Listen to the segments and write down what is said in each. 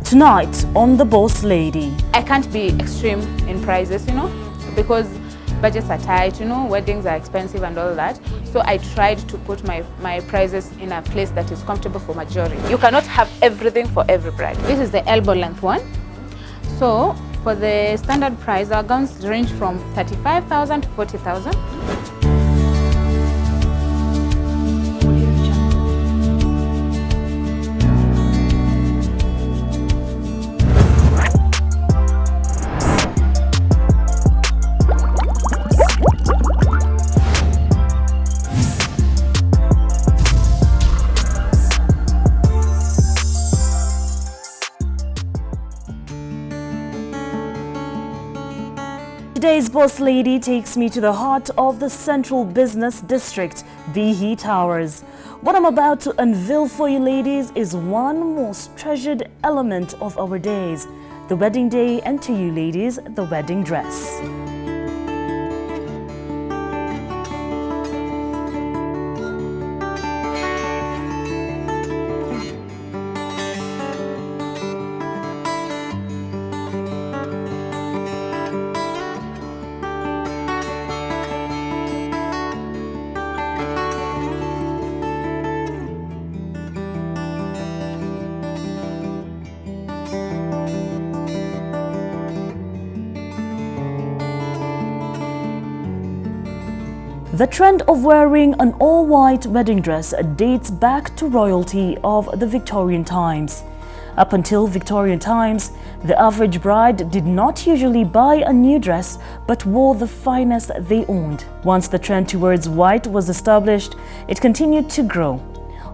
Tonight on The Boss Lady. I can't be extreme in prices, because budgets are tight, weddings are expensive and all that. So I tried to put my prices in a place that is comfortable for majority. You cannot have everything for every bride. This is the elbow length one. So for the standard price, our gowns range from 35,000 to 40,000. Today's Boss Lady takes me to the heart of the Central Business District, the Towers. What I'm about to unveil for you ladies is one most treasured element of our days, the wedding day, and to you ladies, the wedding dress. The trend of wearing an all-white wedding dress dates back to royalty of the Victorian times. Up until Victorian times, the average bride did not usually buy a new dress but wore the finest they owned. Once the trend towards white was established, it continued to grow.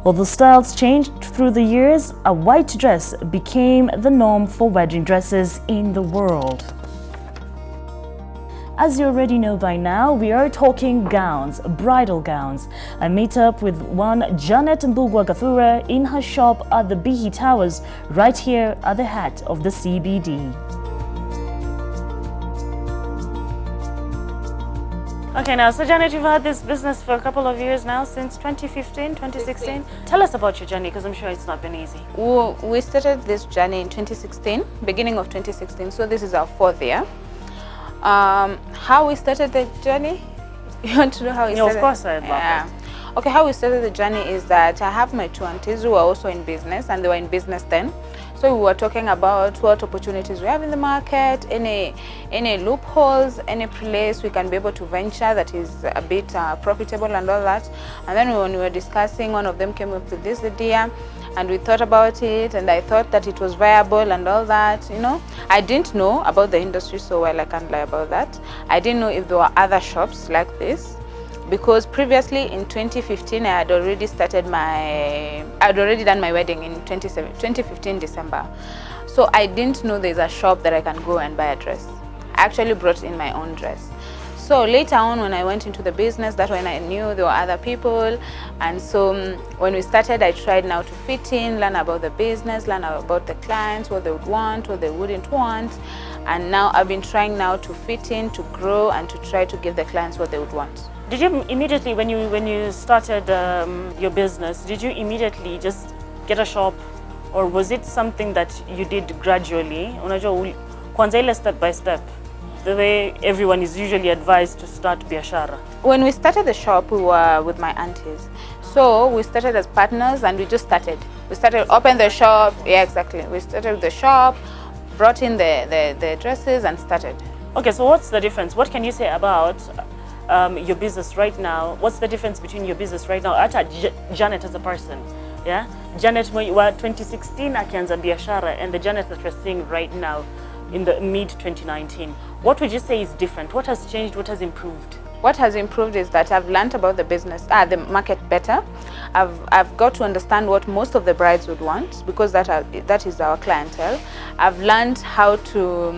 Although styles changed through the years, a white dress became the norm for wedding dresses in the world. As you already know by now, we are talking gowns, bridal gowns. I meet up with one Janet Mbugwa Gathura in her shop at the Bihi Towers, right here at the heart of the CBD. Okay, now, so Janet, you've had this business for a couple of years now, since 2015, 2016. Tell us about your journey, because I'm sure it's not been easy. We started this journey in 2016, beginning of 2016, so this is our 4th year. How we started the journey? You want to know how we started? Of course I'd love it. Okay, how we started the journey is that I have my 2 aunties who are also in business, and they were in business then. So we were talking about what opportunities we have in the market, any loopholes, any place we can be able to venture that is a bit profitable and all that. And then when we were discussing, one of them came up with this idea, and we thought about it, and I thought that it was viable and all that, I didn't know about the industry so well, I can't lie about that. I didn't know if there were other shops like this, because previously in 2015 I had already done my wedding in 2015 December. So I didn't know there's a shop that I can go and buy a dress. I actually brought in my own dress. So later on, when I went into the business, that's when I knew there were other people. And so when we started, I tried now to fit in, learn about the business, learn about the clients, what they would want, what they wouldn't want. And now I've been trying now to fit in, to grow, and to try to give the clients what they would want. Did you immediately, when you started your business, did you immediately just get a shop, or was it something that you did gradually? Unajua kwanza ile step by step, the way everyone is usually advised to start biashara. When we started the shop, we were with my aunties. So we started as partners, and we just started. We started open the shop. Yeah, exactly. We started the shop, brought in the dresses, and started. Okay, so what's the difference? What can you say about your business right now? What's the difference between your business right now? Janet as a person, yeah? Janet when you were 2016 akianza biashara, and the Janet that we're seeing right now in the mid-2019. What would you say is different? What has changed? What has improved? What has improved is that I've learned about the business, the market better. I've got to understand what most of the brides would want, because that is our clientele. I've learned how to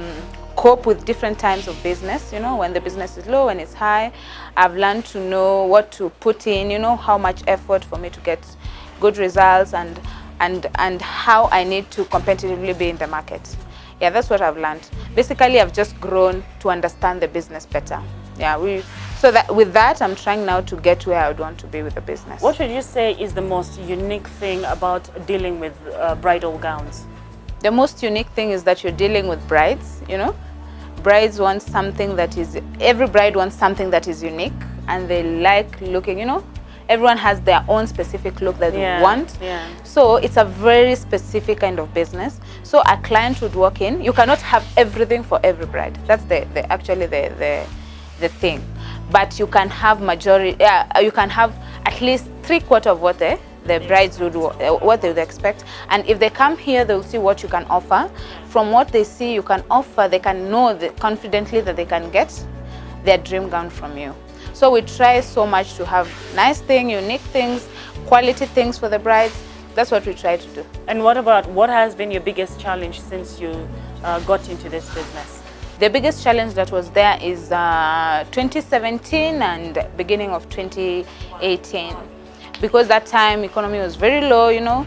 cope with different times of business, when the business is low, when it's high. I've learned to know what to put in, how much effort for me to get good results, and how I need to competitively be in the market. Yeah, that's what I've learned. Basically, I've just grown to understand the business better. Yeah, so that with that, I'm trying now to get where I would want to be with the business. What would you say is the most unique thing about dealing with bridal gowns? The most unique thing is that you're dealing with brides, you know. Brides want something that is, every bride wants something that is unique, and they like looking, you know. Everyone has their own specific look that they want. Yeah. So it's a very specific kind of business. So a client would walk in. You cannot have everything for every bride. That's actually the thing. But you can have majority. You can have at least 3/4 of what the brides would what they would expect. And if they come here, they'll see what you can offer. From what they see you can offer, they can know confidently that they can get their dream gown from you. So we try so much to have nice things, unique things, quality things for the brides. That's what we try to do. And what has been your biggest challenge since you got into this business? The biggest challenge that was there is 2017 and beginning of 2018. Because that time economy was very low, you know,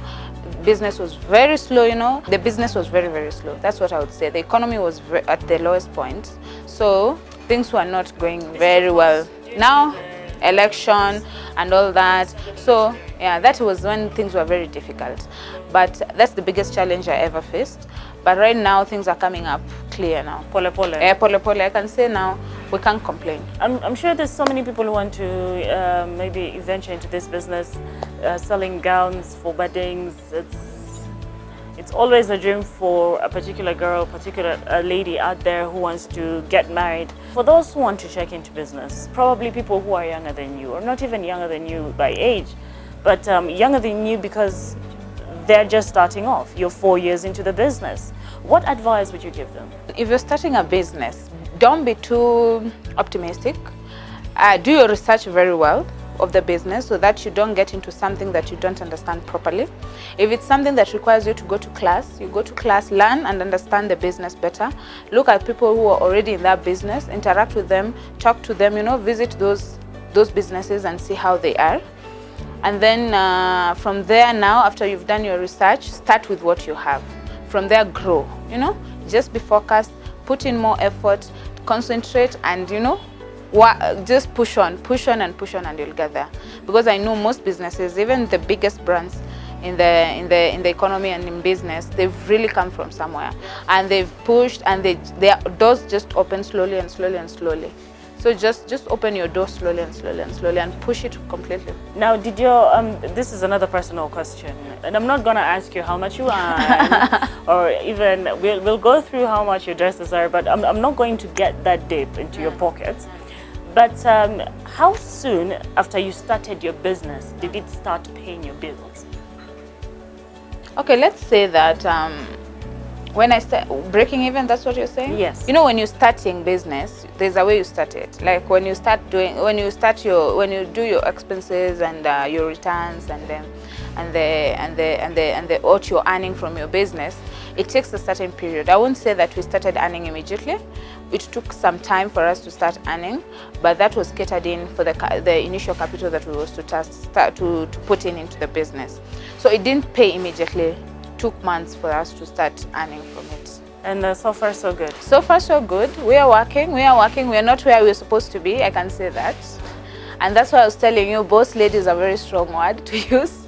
business was very slow, you know. The business was very, very slow. That's what I would say. The economy was at the lowest point. So things were not going very well. Now, election and all that. So yeah, that was when things were very difficult. But that's the biggest challenge I ever faced. But right now things are coming up clear now. Pole pole. Pole pole. I can say now we can't complain. I'm sure there's so many people who want to maybe venture into this business, selling gowns for weddings. It's always a dream for a particular girl, a lady out there who wants to get married. For those who want to check into business, probably people who are younger than you, or not even younger than you by age, but younger than you because they're just starting off. You're 4 years into the business. What advice would you give them? If you're starting a business, don't be too optimistic. Do your research very well of the business so that you don't get into something that you don't understand properly. If it's something that requires you to go to class, you go to class, learn and understand the business better. Look at people who are already in that business, interact with them, talk to them, you know, visit those businesses and see how they are. And then from there now, after you've done your research, start with what you have. From there, grow, you know, just be focused, put in more effort, concentrate, and you know, just push on and you'll get there. Because I know most businesses, even the biggest brands in the economy and in business, they've really come from somewhere, and they've pushed, and their doors just open slowly and slowly and slowly. So just open your door slowly and slowly and slowly and push it completely. Now, did your this is another personal question, and I'm not gonna ask you how much you earn, or even we'll go through how much your dresses are, but I'm not going to get that deep into your pockets. But how soon after you started your business did it start paying your bills? Okay, let's say that when I start breaking even, that's what you're saying? Yes. You know, when you're starting business, there's a way you start it. Like when you do your expenses and your returns and what you're earning from your business, it takes a certain period. I won't say that we started earning immediately. It took some time for us to start earning, but that was catered in for the initial capital that we was to start to put into the business. So it didn't pay immediately. Took months for us to start earning from it. And so far so good? So far so good. We are working. We are not where we're supposed to be, I can say that. And that's why I was telling you, boss lady is a very strong word to use.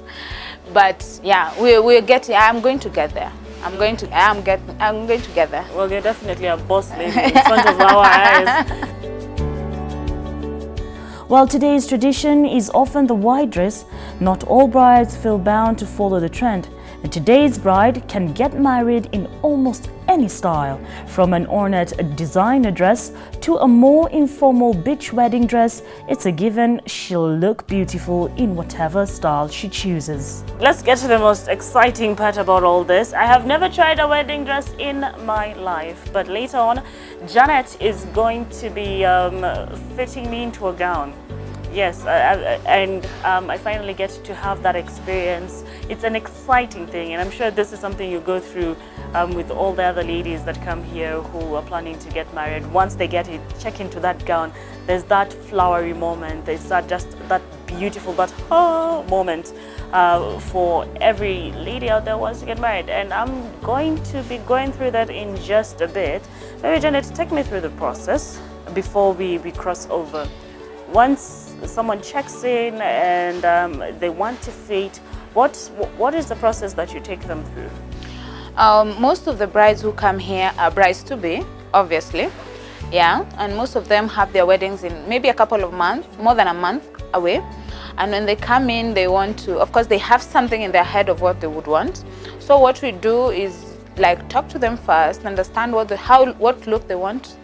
But yeah, we're getting, I'm going to get there. I'm going to get there. Well, you're definitely a boss lady in front of our eyes. While today's tradition is often the white dress, not all brides feel bound to follow the trend. And today's bride can get married in almost any style, from an ornate designer dress to a more informal beach wedding dress. It's a given she'll look beautiful in whatever style she chooses. Let's get to the most exciting part about all this. I have never tried a wedding dress in my life, but later on, Janet is going to be fitting me into a gown. Yes, I finally get to have that experience. It's an exciting thing, and I'm sure this is something you go through with all the other ladies that come here who are planning to get married. Once they check into that gown, there's that flowery moment, there's that beautiful, moment for every lady out there who wants to get married. And I'm going to be going through that in just a bit. Maybe Janet, take me through the process before we cross over. Once someone checks in and they want to fit, what is the process that you take them through? Most of the brides who come here are brides to be, obviously. Yeah, and most of them have their weddings in maybe a couple of months, more than a month away. And when they come in, they want to, of course, they have something in their head of what they would want. So what we do is like talk to them first, understand what look they want,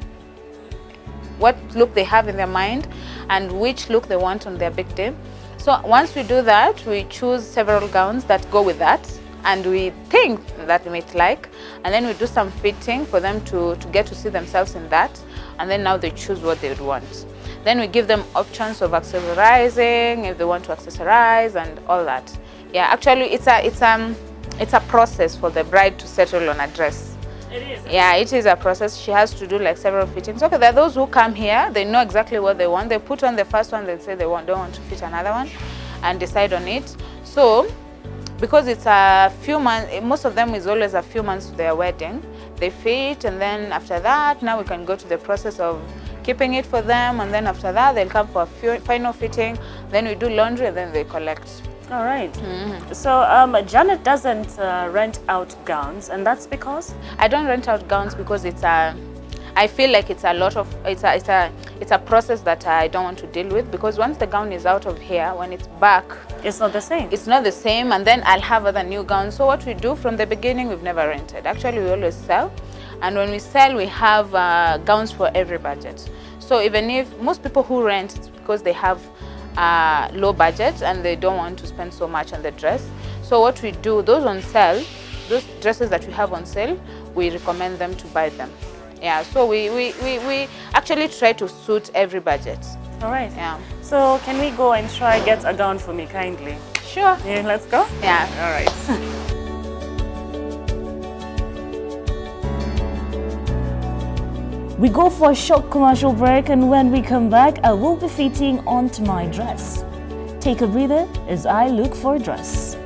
what look they have in their mind, and which look they want on their big day. So once we do that, we choose several gowns that go with that, and we think that they might like, and then we do some fitting for them to get to see themselves in that, and then now they choose what they would want. Then we give them options of accessorizing, if they want to accessorize and all that. Yeah, actually it's a process for the bride to settle on a dress. It is. Yeah, it is a process. She has to do like several fittings. Okay, there are those who come here, they know exactly what they want. They put on the first one, they say they don't want to fit another one, and decide on it. So because it's a few months, most of them is always a few months to their wedding, they fit, and then after that, now we can go to the process of keeping it for them, and then after that, they'll come for a final fitting, then we do laundry, and then they collect. All right. So Janet doesn't rent out gowns, and that's because? I don't rent out gowns because I feel like it's a process that I don't want to deal with, because once the gown is out of here, when it's back, it's not the same. It's not the same, and then I'll have other new gowns. So what we do from the beginning, we've never rented. Actually, we always sell, and when we sell, we have gowns for every budget. So even if most people who rent, it's because they have low budget and they don't want to spend so much on the dress. So what we do, those on sale, those dresses that we have on sale, we recommend them to buy them. Yeah, so we actually try to suit every budget. All right. Yeah. So can we go and try get a gown for me kindly? Sure. Yeah, let's go. Yeah. All right. We go for a short commercial break, and when we come back, I will be fitting onto my dress. Take a breather as I look for a dress.